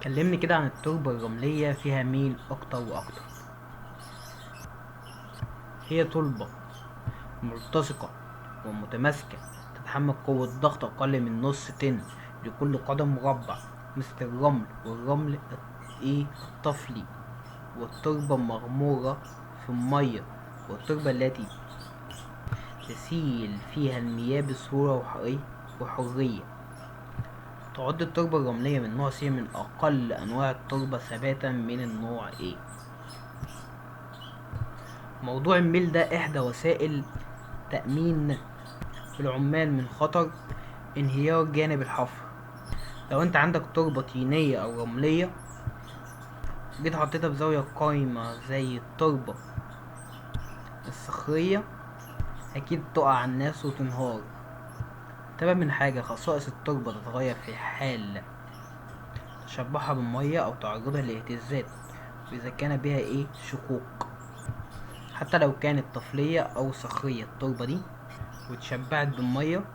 كلمني كده عن التربة الرملية فيها ميل أكتر وأكتر. هي تربة ملتصقة ومتماسكة، تتحمل قوة ضغط أقل من نص طن لكل قدم مربع، مثل الرمل والرمل الطفلي، والتربة المغمورة في المية، والتربة التي تسيل فيها المياه بسهولة وحرية. تعد التربة الرملية من نوع سي من أقل أنواع التربة ثباتا من النوع A. موضوع الميل ده إحدى وسائل تأمين العمال من خطر انهيار جانب الحفر. لو انت عندك تربة طينية أو رملية جيت حطيتها بزاوية قايمة زي التربة الصخرية، أكيد تقع على الناس وتنهار. تبع من حاجة خصائص التربة تتغير في حال تشبعها بالمية أو تعرضها لاهتزازات، وإذا كان بها شقوق. حتى لو كانت طفلية أو صخرية التربة دي واتشبعت بالمية،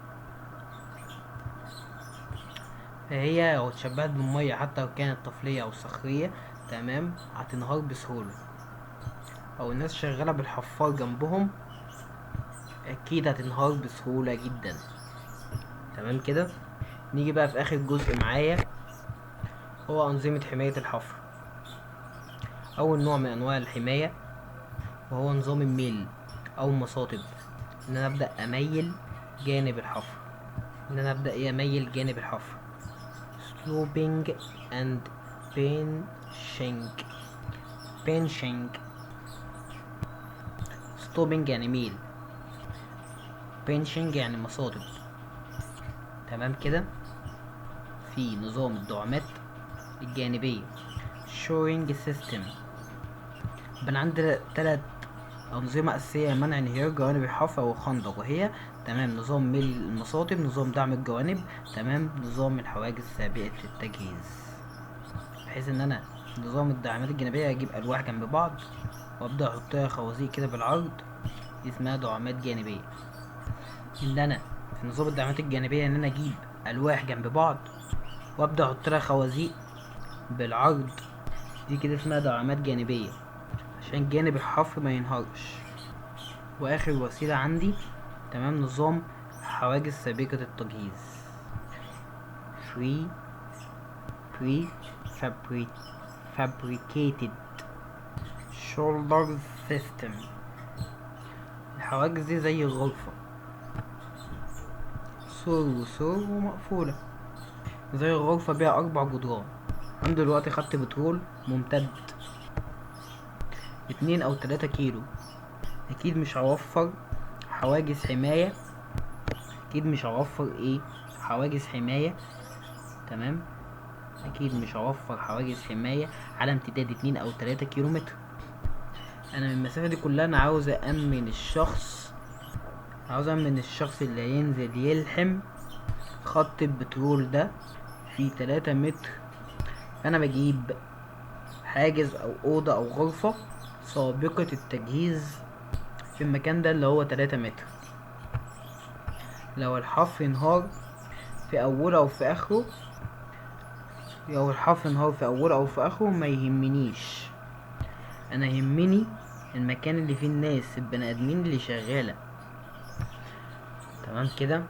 فهي لو اتشبعت بالمية حتى لو كانت طفلية أو صخرية تمام هتنهار بسهولة. أو الناس شغالة بالحفار جنبهم أكيد هتنهار بسهولة جدا. تمام كده. نيجي بقى في آخر جزء معايا، هو أنظمة حماية الحفر. أول نوع من أنواع الحماية وهو نظام الميل أو المصاطب. إن أنا أبدأ أميل جانب الحفر. أميل جانب الحفر. sloping and pinching. sloping يعني ميل، pinching يعني مصاطب. تمام كده. في نظام الدعامات الجانبية shoring system. بن عندنا 3 أنظمة أساسية لمنع انهيار جوانب الحفر أو الخندق، وهي تمام نظام ميل المصاطب، نظام دعم الجوانب، تمام نظام الحواجز سابقة التجهيز. بحيث ان انا نظام الدعامات الجانبية اجيب الواح جنب بعض وابدأ احطها خوازيق كده بالعرض، دي اسمها دعامات جانبية. ان انا في نظام الدعامات الجانبية ان انا اجيب الواح جنب بعض وابدأ احط لها خوازيق بالعرض، دي كده اسمها دعامات جانبية عشان جانب الحفر ما ينهارش. واخر وسيلة عندي تمام نظام حواجز سابقة التجهيز fabricated shoulder system. الحواجز دي زي الغرفة، سور وسور ومقفولة زي الغرفة، بيها 4 جدران. أنا دلوقتي خدت بترول ممتد 2 أو 3 كيلو، أكيد مش هوفر حواجز حماية. حواجز حماية. تمام. أكيد مش هوفر حواجز حماية على امتداد 2 أو 3 كيلو متر. أنا من المسافة دي كلها أنا عاوز أأمن الشخص اللي هينزل يلحم خط البترول ده في 3 متر. أنا بجيب حاجز أو أوضة أو غرفة سابقة التجهيز في المكان ده اللي هو 3 متر. لو الحفر انهار في أوله أو في آخره ما يهمنيش. أنا يهمني المكان اللي فيه الناس البني آدمين اللي شغالة. تمام كده.